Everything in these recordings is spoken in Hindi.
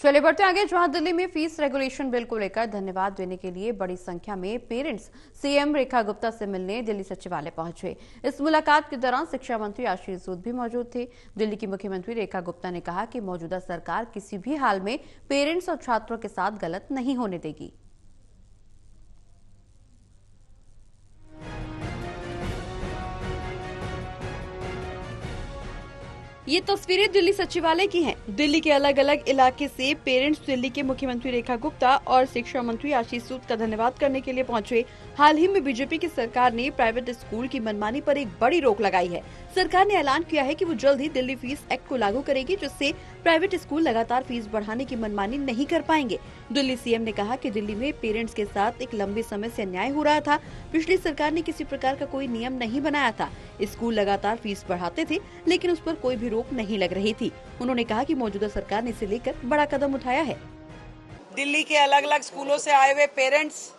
चलिए बढ़ते आगे, जहां दिल्ली में फीस रेगुलेशन बिल को लेकर धन्यवाद देने के लिए बड़ी संख्या में पेरेंट्स सीएम रेखा गुप्ता से मिलने दिल्ली सचिवालय पहुंचे। इस मुलाकात के दौरान शिक्षा मंत्री आशीष सूद भी मौजूद थे। दिल्ली की मुख्यमंत्री रेखा गुप्ता ने कहा कि मौजूदा सरकार किसी भी हाल में पेरेंट्स और छात्रों के साथ गलत नहीं होने देगी। ये तस्वीरें दिल्ली सचिवालय की हैं। दिल्ली के अलग अलग इलाके से पेरेंट्स दिल्ली के मुख्यमंत्री रेखा गुप्ता और शिक्षा मंत्री आशीष सूद का धन्यवाद करने के लिए पहुंचे। हाल ही में बीजेपी की सरकार ने प्राइवेट स्कूल की मनमानी पर एक बड़ी रोक लगाई है। सरकार ने ऐलान किया है कि वो जल्द ही दिल्ली फीस एक्ट को लागू करेगी, जिससे प्राइवेट स्कूल लगातार फीस बढ़ाने की मनमानी नहीं कर पाएंगे। दिल्ली सीएम ने कहा कि दिल्ली में पेरेंट्स के साथ एक लंबे समय से अन्याय हो रहा था। पिछली सरकार ने किसी प्रकार का कोई नियम नहीं बनाया था। स्कूल लगातार फीस बढ़ाते थे, लेकिन उस पर कोई भी रोक नहीं लग रही थी। उन्होंने कहा कि मौजूदा सरकार ने इसे लेकर बड़ा कदम उठाया है। दिल्ली के अलग अलग स्कूलों से आए हुए पेरेंट्स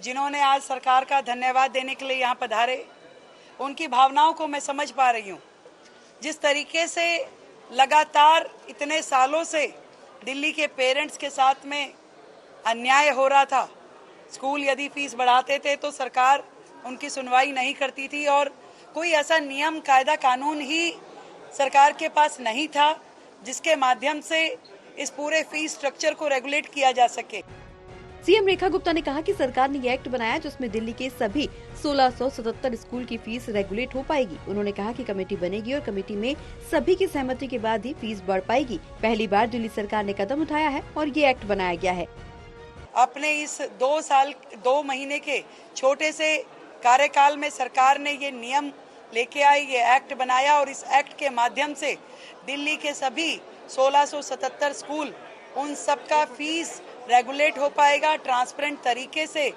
जिन्होंने आज सरकार का धन्यवाद देने के लिए यहाँ पधारे, उनकी भावनाओं को मैं समझ पा रही हूँ। जिस तरीके से लगातार इतने सालों से दिल्ली के पेरेंट्स के साथ में अन्याय हो रहा था, स्कूल यदि फीस बढ़ाते थे तो सरकार उनकी सुनवाई नहीं करती थी और कोई ऐसा नियम कायदा कानून ही सरकार के पास नहीं था जिसके माध्यम से इस पूरे फीस स्ट्रक्चर को रेगुलेट किया जा सके। सीएम रेखा गुप्ता ने कहा कि सरकार ने ये एक्ट बनाया जिसमें दिल्ली के सभी 1677 स्कूल की फीस रेगुलेट हो पाएगी। उन्होंने कहा कि कमेटी बनेगी और कमेटी में सभी की सहमति के बाद ही फीस बढ़ पाएगी। पहली बार दिल्ली सरकार ने कदम उठाया है और ये एक्ट बनाया गया है। अपने इस 2 महीने के छोटे से कार्यकाल में सरकार ने ये नियम लेके आई, ये एक्ट बनाया और इस एक्ट के माध्यम से दिल्ली के सभी 1677 स्कूल, उन सबका फीस रेगुलेट हो पाएगा ट्रांसपेरेंट तरीके से।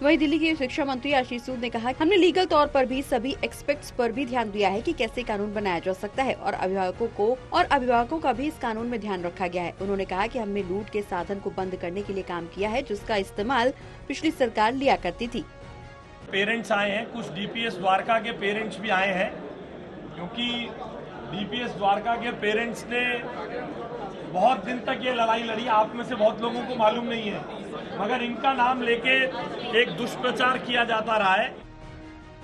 वहीं दिल्ली के शिक्षा मंत्री आशीष सूद ने कहा, हमने लीगल तौर पर भी सभी एक्सपेक्ट्स पर भी ध्यान दिया है कि कैसे कानून बनाया जा सकता है और अभिभावकों का भी इस कानून में ध्यान रखा गया है। उन्होंने कहा कि हमने लूट के साधन को बंद करने के लिए काम किया है, जिसका इस्तेमाल पिछली सरकार लिया करती थी। पेरेंट्स आए हैं, कुछ डीपीएस द्वारका के पेरेंट्स भी आए हैं, क्योंकि डीपीएस द्वारका के पेरेंट्स ने बहुत दिन तक ये लड़ाई लड़ी। आप में से बहुत लोगों को मालूम नहीं है, मगर इनका नाम लेके एक दुष्प्रचार किया जाता रहा है।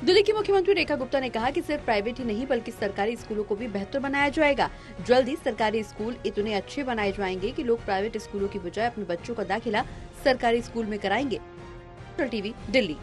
दिल्ली की मुख्यमंत्री रेखा गुप्ता ने कहा कि सिर्फ प्राइवेट ही नहीं बल्कि सरकारी स्कूलों को भी बेहतर बनाया जाएगा। जल्द ही सरकारी स्कूल इतने अच्छे बनाए जाएंगे कि लोग प्राइवेट स्कूलों की बजाय अपने बच्चों का दाखिला सरकारी स्कूल में कराएंगे। टीवी दिल्ली।